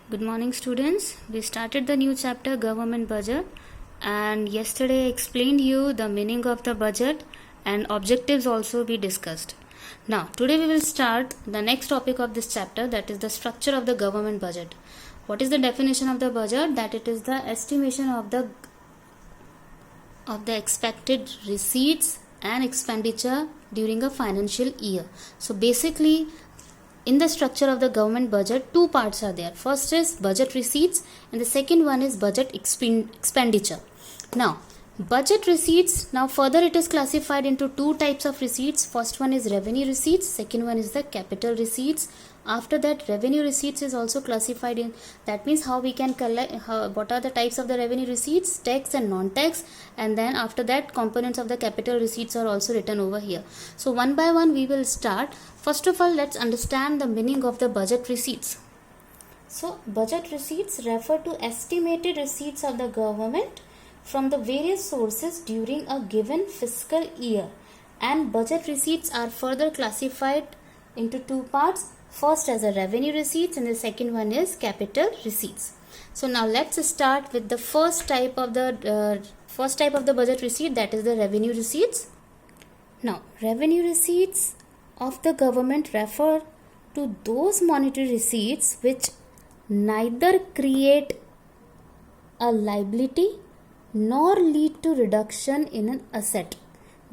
Good morning, students. We started the new chapter government budget, and yesterday I explained you the meaning of the budget and objectives also we discussed. Now, today we will start the next topic of this chapter, that is the structure of the government budget. What is the definition of the budget? That it is the estimation of the expected receipts and expenditure during a financial year. So basically, in the structure of the government budget, two parts are there. First is budget receipts and the second one is budget expenditure. Now, budget receipts, now further it is classified into two types of receipts. First one is revenue receipts, second one is the capital receipts. After that, revenue receipts is also classified in, that means how we can collect, what are the types of the revenue receipts, tax and non-tax, and then after that components of the capital receipts are also written over here. So one by one we will start. First of all, let's understand the meaning of the budget receipts. So budget receipts refer to estimated receipts of the government from the various sources during a given fiscal year, and budget receipts are further classified into two parts. First as a revenue receipts and the second one is capital receipts. So now let's start with the first type of the budget receipt, that is the revenue receipts. Now revenue receipts of the government refer to those monetary receipts which neither create a liability nor lead to reduction in an asset.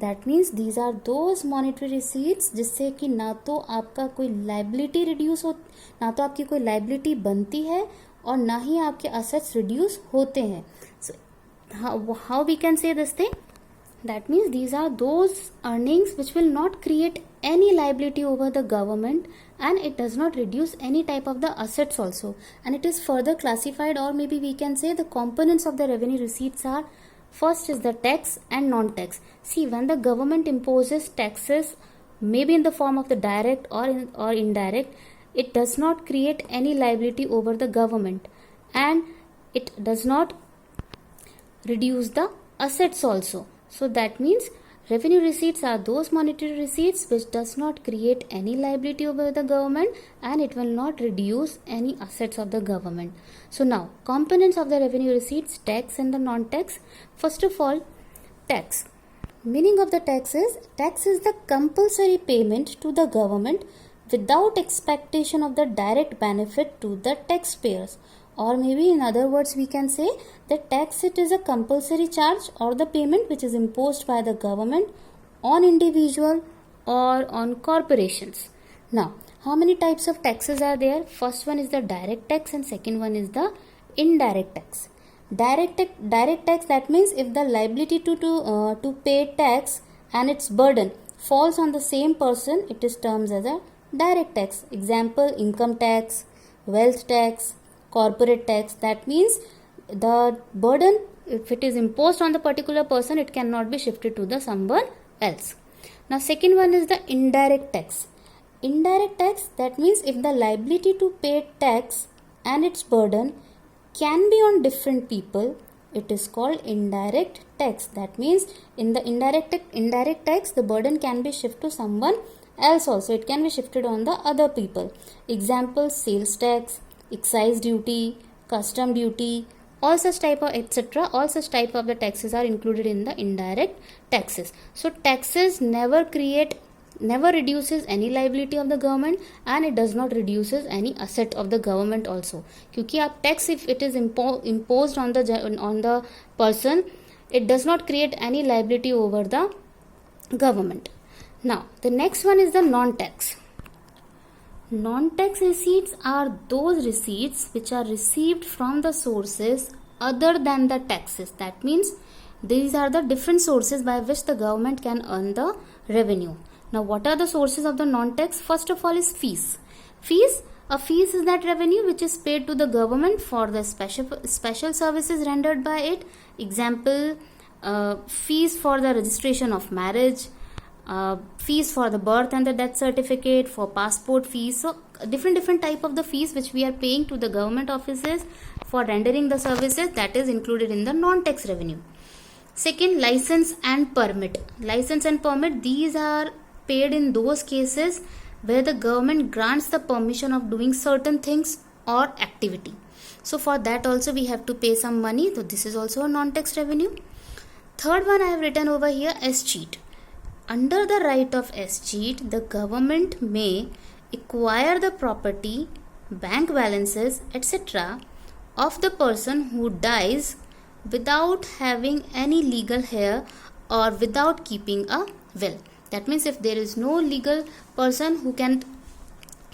That means these are those monetary receipts जिससे कि ना तो आपका कोई liability reduce हो, ना तो आपकी कोई लाइबिलिटी बनती है और ना ही आपके असेट्स रिड्यूस होते हैं. So how we can say this thing, that means these are those earnings which will not create any liability over the government and it does not reduce any type of the assets also, and it is further classified, or maybe we can say the components of the revenue receipts are, first is the tax and non-tax. See, when the government imposes taxes, maybe in the form of the direct or indirect, it does not create any liability over the government and it does not reduce the assets also. So that means revenue receipts are those monetary receipts which does not create any liability over the government and it will not reduce any assets of the government. So now, components of the revenue receipts, tax and the non-tax. First of all, tax. Meaning of the tax is the compulsory payment to the government without expectation of the direct benefit to the taxpayers. Or maybe in other words we can say that tax, it is a compulsory charge or the payment which is imposed by the government on individual or on corporations. Now, how many types of taxes are there? First one is the direct tax and second one is the indirect tax. Direct tax, that means if the liability to pay tax and its burden falls on the same person, it is termed as a direct tax. Example, income tax, wealth tax, corporate tax. That means the burden, if it is imposed on the particular person, it cannot be shifted to the someone else. Now second one is the indirect tax. Indirect tax, that means if the liability to pay tax and its burden can be on different people, it is called indirect tax. That means in the indirect tax, the burden can be shifted to someone else also. It can be shifted on the other people. Example, sales tax, excise duty, custom duty, all such type of etc. All such type of the taxes are included in the indirect taxes. So taxes never reduces any liability of the government and it does not reduces any asset of the government also. क्योंकि आप tax, if it is imposed on the person, it does not create any liability over the government. Now the next one is the non-tax. Non-tax receipts are those receipts which are received from the sources other than the taxes. That means these are the different sources by which the government can earn the revenue. Now what are the sources of the non-tax? First of all is fees. A fees is that revenue which is paid to the government for the special services rendered by it. Example, fees for the registration of marriage, fees for the birth and the death certificate, for passport fees. So different type of the fees which we are paying to the government offices for rendering the services, that is included in the non-tax revenue. Second, license and permit. License and permit, these are paid in those cases where the government grants the permission of doing certain things or activity. So for that also we have to pay some money. So this is also a non-tax revenue. Third one I have written over here, escheat. Under the right of escheat, the government may acquire the property, bank balances, etc. of the person who dies without having any legal heir or without keeping a will. That means if there is no legal person who can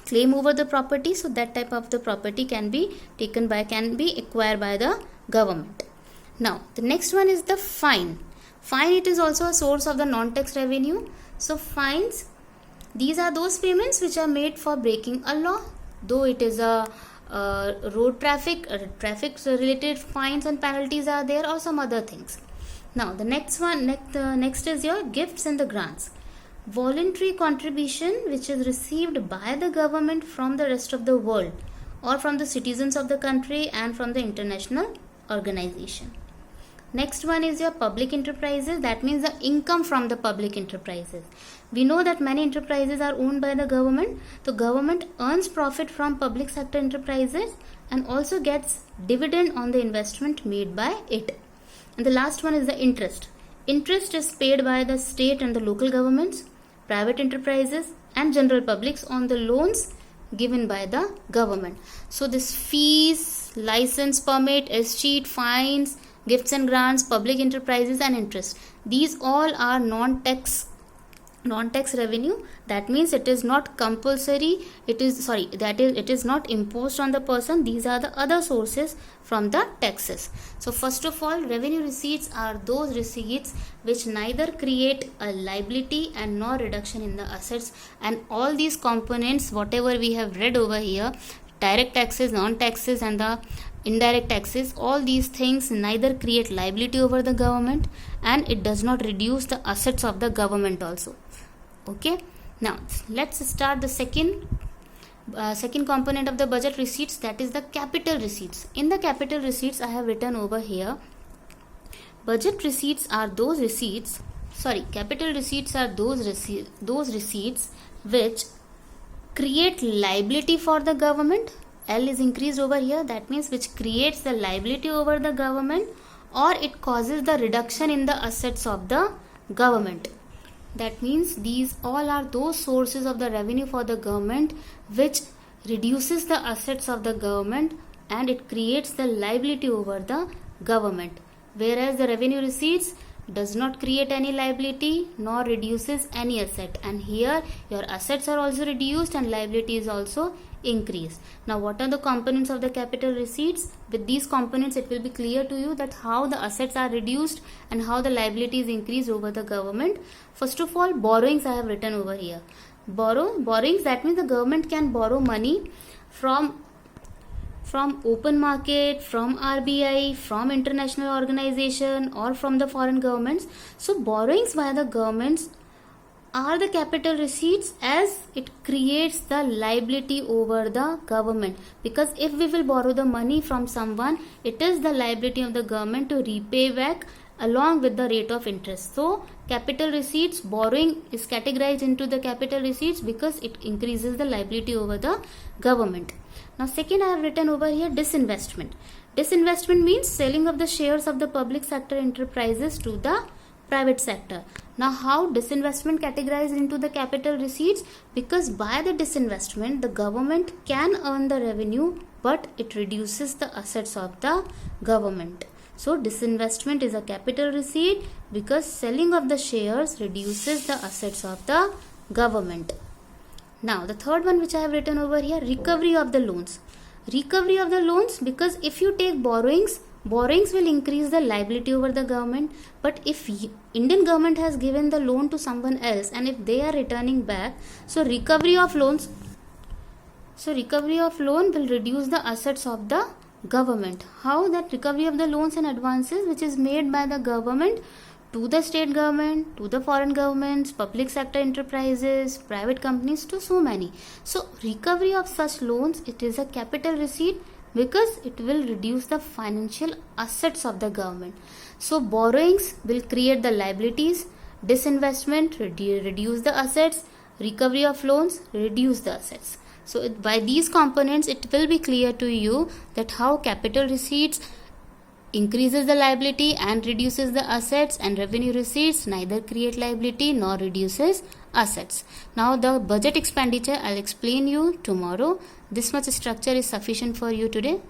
claim over the property, so that type of the property can be acquired by the government. Now the next one is the fine. Fine, it is also a source of the non-tax revenue. So fines, these are those payments which are made for breaking a law, though it is a road traffic related fines and penalties are there, or some other things. Now the next is your gifts and the grants. Voluntary contribution which is received by the government from the rest of the world or from the citizens of the country and from the international organization. Next one is your public enterprises. That means the income from the public enterprises. We know that many enterprises are owned by the government. The government earns profit from public sector enterprises and also gets dividend on the investment made by it. And the last one is the interest. Interest is paid by the state and the local governments, private enterprises and general publics on the loans given by the government. So this fees, license, permit, escheat, fines, gifts and grants, public enterprises and interest, these all are non-tax revenue. That means it is not compulsory, it is not imposed on the person. These are the other sources from the taxes. So first of all, revenue receipts are those receipts which neither create a liability and nor reduction in the assets. And all these components, whatever we have read over here, direct taxes, non-taxes and the indirect taxes, all these things neither create liability over the government and it does not reduce the assets of the government also. Okay, now let's start the second component of the budget receipts, that is the capital receipts. In the capital receipts I have written over here, budget receipts are those receipts, capital receipts are those receipts which create liability for the government. L is increased over here, that means which creates the liability over the government or it causes the reduction in the assets of the government. That means these all are those sources of the revenue for the government which reduces the assets of the government and it creates the liability over the government. Whereas the revenue receipts does not create any liability nor reduces any asset, and here your assets are also reduced and liability is also increased. Now what are the components of the capital receipts? With these components it will be clear to you that how the assets are reduced and how the liabilities increase over the government. First of all, borrowings I have written over here. Borrowings, that means the government can borrow money from open market, from RBI, from international organization or from the foreign governments. So borrowings by the governments are the capital receipts as it creates the liability over the government, because if we will borrow the money from someone, it is the liability of the government to repay back along with the rate of interest. So capital receipts, borrowing is categorized into the capital receipts because it increases the liability over the government. Now second I have written over here, disinvestment. Disinvestment means selling of the shares of the public sector enterprises to the private sector. Now how disinvestment categorized into the capital receipts? Because by the disinvestment the government can earn the revenue but it reduces the assets of the government. So disinvestment is a capital receipt because selling of the shares reduces the assets of the government. Now the third one which I have written over here, recovery of the loans. Recovery of the loans, because if you take borrowings will increase the liability over the government, but if Indian government has given the loan to someone else and if they are returning back, so recovery of loan will reduce the assets of the government. How? That recovery of the loans and advances which is made by the government to the state government, to the foreign governments, public sector enterprises, private companies, to so many. So recovery of such loans, it is a capital receipt because it will reduce the financial assets of the government. So borrowings will create the liabilities, disinvestment reduce the assets, recovery of loans reduce the assets. So by these components, it will be clear to you that how capital receipts increases the liability and reduces the assets, and revenue receipts neither create liability nor reduces assets. Now the budget expenditure I'll explain you tomorrow. This much structure is sufficient for you today.